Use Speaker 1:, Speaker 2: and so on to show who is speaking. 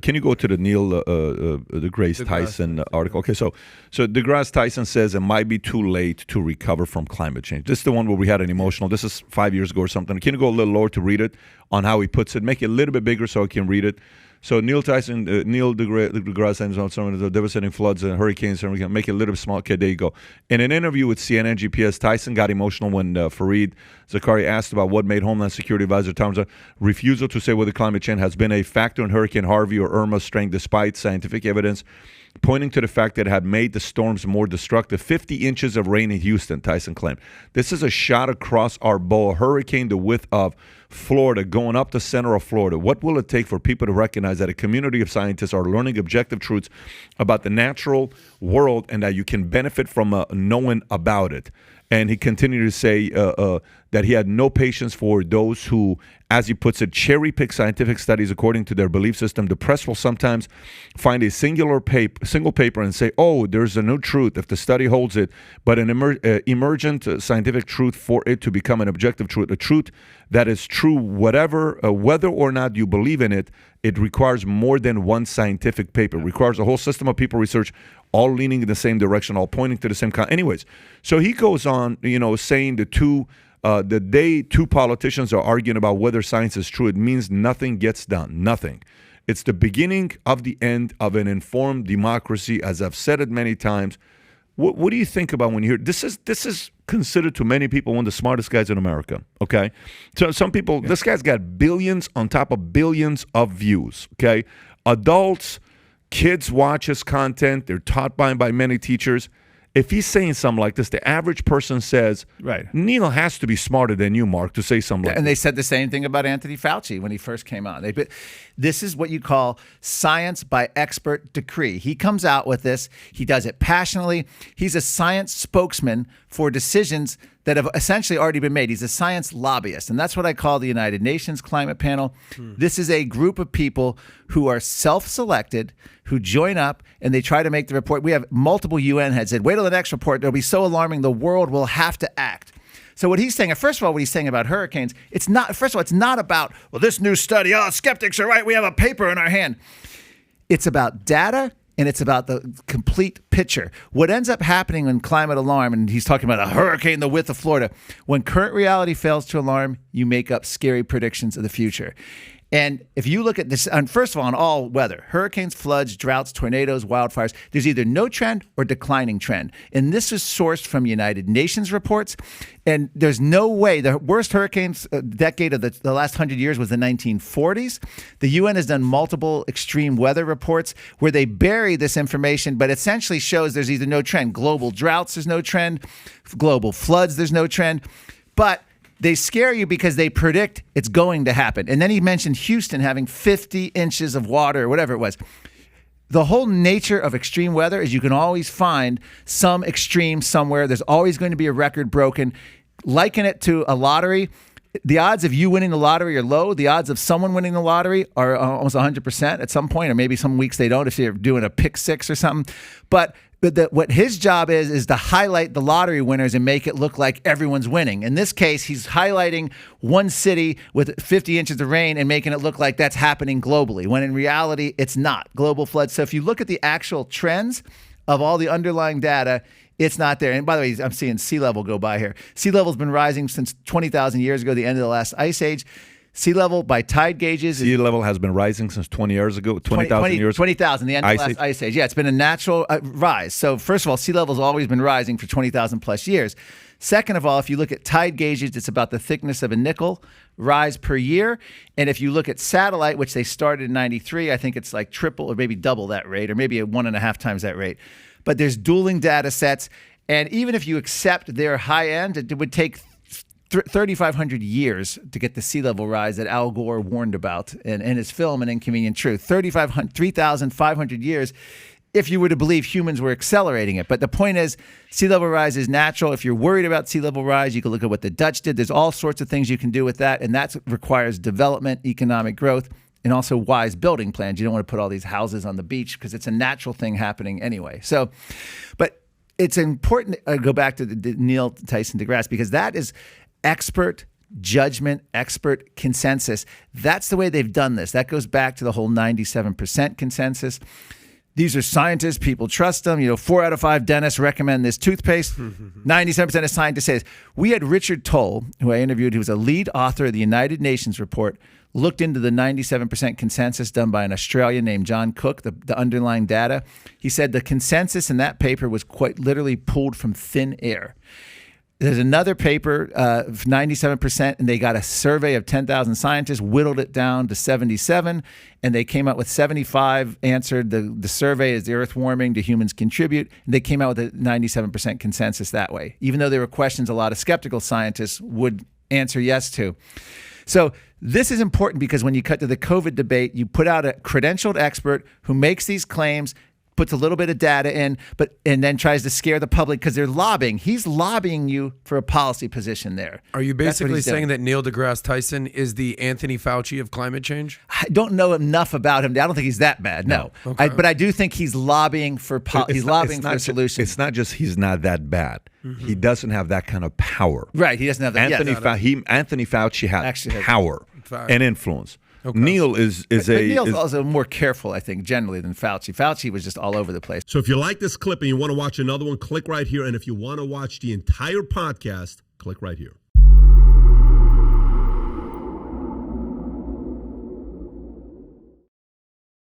Speaker 1: can you go to the Neil DeGrasse Tyson article? Okay, so DeGrasse Tyson says it might be too late to recover from climate change. This is the one where we had an emotional. This is 5 years ago or something. Can you go a little lower to read it on how he puts it? Make it a little bit bigger so I can read it. So Neil DeGrasse Tyson on some of the devastating floods and hurricanes, and we can make it a little bit small. Okay, there you go. In an interview with CNN GPS, Tyson got emotional when Fareed Zakaria asked about what made Homeland Security Advisor Tom's refusal to say whether climate change has been a factor in Hurricane Harvey or Irma's strength despite scientific evidence pointing to the fact that it had made the storms more destructive. 50 inches of rain in Houston, Tyson claimed. This is a shot across our bow, a hurricane the width of Florida, going up the center of Florida. What will it take for people to recognize that a community of scientists are learning objective truths about the natural world and that you can benefit from knowing about it? And he continued to say that he had no patience for those who, as he puts it, cherry-pick scientific studies according to their belief system. The press will sometimes find a single paper and say, oh, there's a new truth if the study holds it, but an emergent scientific truth for it to become an objective truth, a truth that is true whether or not you believe in it, it requires more than one scientific paper. It requires a whole system of people research, all leaning in the same direction, all pointing to the same kind. Anyways, so he goes on, saying the day two politicians are arguing about whether science is true, it means nothing gets done. Nothing. It's the beginning of the end of an informed democracy, as I've said it many times. What do you think about when you hear this is considered to many people one of the smartest guys in America, okay? So some people, this guy's got billions on top of billions of views, okay? Adults, kids watch his content. They're taught by many teachers. If he's saying something like this, the average person says, right, Neil has to be smarter than you, Mark, to say something like
Speaker 2: this. And
Speaker 1: they
Speaker 2: said the same thing about Anthony Fauci when he first came out. This is what you call science by expert decree. He comes out with this. He does it passionately. He's a science spokesman for decisions that have essentially already been made. He's a science lobbyist, and that's what I call the United Nations Climate Panel. This is a group of people who are self-selected, who join up, and they try to make the report. We have multiple UN heads said, wait till the next report. It'll be so alarming, the world will have to act. So what he's saying, first of all, what he's saying about hurricanes, it's not about, well, this new study, skeptics are right, we have a paper in our hand. It's about data, and it's about the complete picture. What ends up happening in climate alarm, and he's talking about a hurricane the width of Florida, when current reality fails to alarm, you make up scary predictions of the future. And if you look at this, and first of all, on all weather, hurricanes, floods, droughts, tornadoes, wildfires, there's either no trend or declining trend. And this is sourced from United Nations reports. And there's no way, the worst hurricanes decade of the last 100 years was the 1940s. The UN has done multiple extreme weather reports where they bury this information, but essentially shows there's either no trend. Global droughts, there's no trend. Global floods, there's no trend. But they scare you because they predict it's going to happen. And then he mentioned Houston having 50 inches of water or whatever it was. The whole nature of extreme weather is you can always find some extreme somewhere. There's always going to be a record broken. Liken it to a lottery. The odds of you winning the lottery are low. The odds of someone winning the lottery are almost 100% at some point, or maybe some weeks they don't if you're doing a pick six or something. But what his job is to highlight the lottery winners and make it look like everyone's winning. In this case, he's highlighting one city with 50 inches of rain and making it look like that's happening globally, when in reality, it's not. Global floods. So if you look at the actual trends of all the underlying data, it's not there. And by the way, I'm seeing sea level go by here. Sea level's been rising since 20,000 years ago, the end of the last ice age. Sea level by tide gauges.
Speaker 1: Sea level has been rising since 20 years ago, 20,000 years ago.
Speaker 2: 20,000, the end of the last ice age. Yeah, it's been a natural rise. So first of all, sea level's always been rising for 20,000 plus years. Second of all, if you look at tide gauges, it's about the thickness of a nickel rise per year. And if you look at satellite, which they started in 93, I think it's like triple or maybe double that rate, or maybe 1.5 times that rate. But there's dueling data sets. And even if you accept their high end, it would take 3,500 years to get the sea level rise that Al Gore warned about in his film An Inconvenient Truth. 3,500 years if you were to believe humans were accelerating it. But the point is, sea level rise is natural. If you're worried about sea level rise, you can look at what the Dutch did. There's all sorts of things you can do with that, and that requires development, economic growth, and also wise building plans. You don't want to put all these houses on the beach because it's a natural thing happening anyway. So, but it's important to go back to the Neil Tyson DeGrasse, because that is expert judgment, expert consensus. That's the way they've done this. That goes back to the whole 97% consensus. These are scientists. People trust them. 4 out of 5 dentists recommend this toothpaste. 97% of scientists say this. We had Richard Toll, who I interviewed, who was a lead author of the United Nations report, looked into the 97% consensus done by an Australian named John Cook, the underlying data. He said the consensus in that paper was quite literally pulled from thin air. There's another paper of 97%, and they got a survey of 10,000 scientists, whittled it down to 77, and they came out with 75 answered the survey, is the earth warming, do humans contribute? And they came out with a 97% consensus that way, even though there were questions a lot of skeptical scientists would answer yes to. So this is important because when you cut to the COVID debate, you put out a credentialed expert who makes these claims, puts a little bit of data in, and then tries to scare the public because they're lobbying. He's lobbying you for a policy position there.
Speaker 3: Are you basically saying that Neil deGrasse Tyson is the Anthony Fauci of climate change?
Speaker 2: I don't know enough about him. I don't think he's that bad. No,
Speaker 3: Okay.
Speaker 2: But I do think he's lobbying for for a solution.
Speaker 1: It's not just he's not that bad. He doesn't have that kind of power.
Speaker 2: Right. He doesn't have that.
Speaker 1: Anthony Fauci has power and influence.
Speaker 3: Okay.
Speaker 1: Neil is
Speaker 2: Neil's also more careful, I think, generally than Fauci. Fauci was just all over the place.
Speaker 4: So if you like this clip and you want to watch another one, click right here. And if you want to watch the entire podcast, click right here.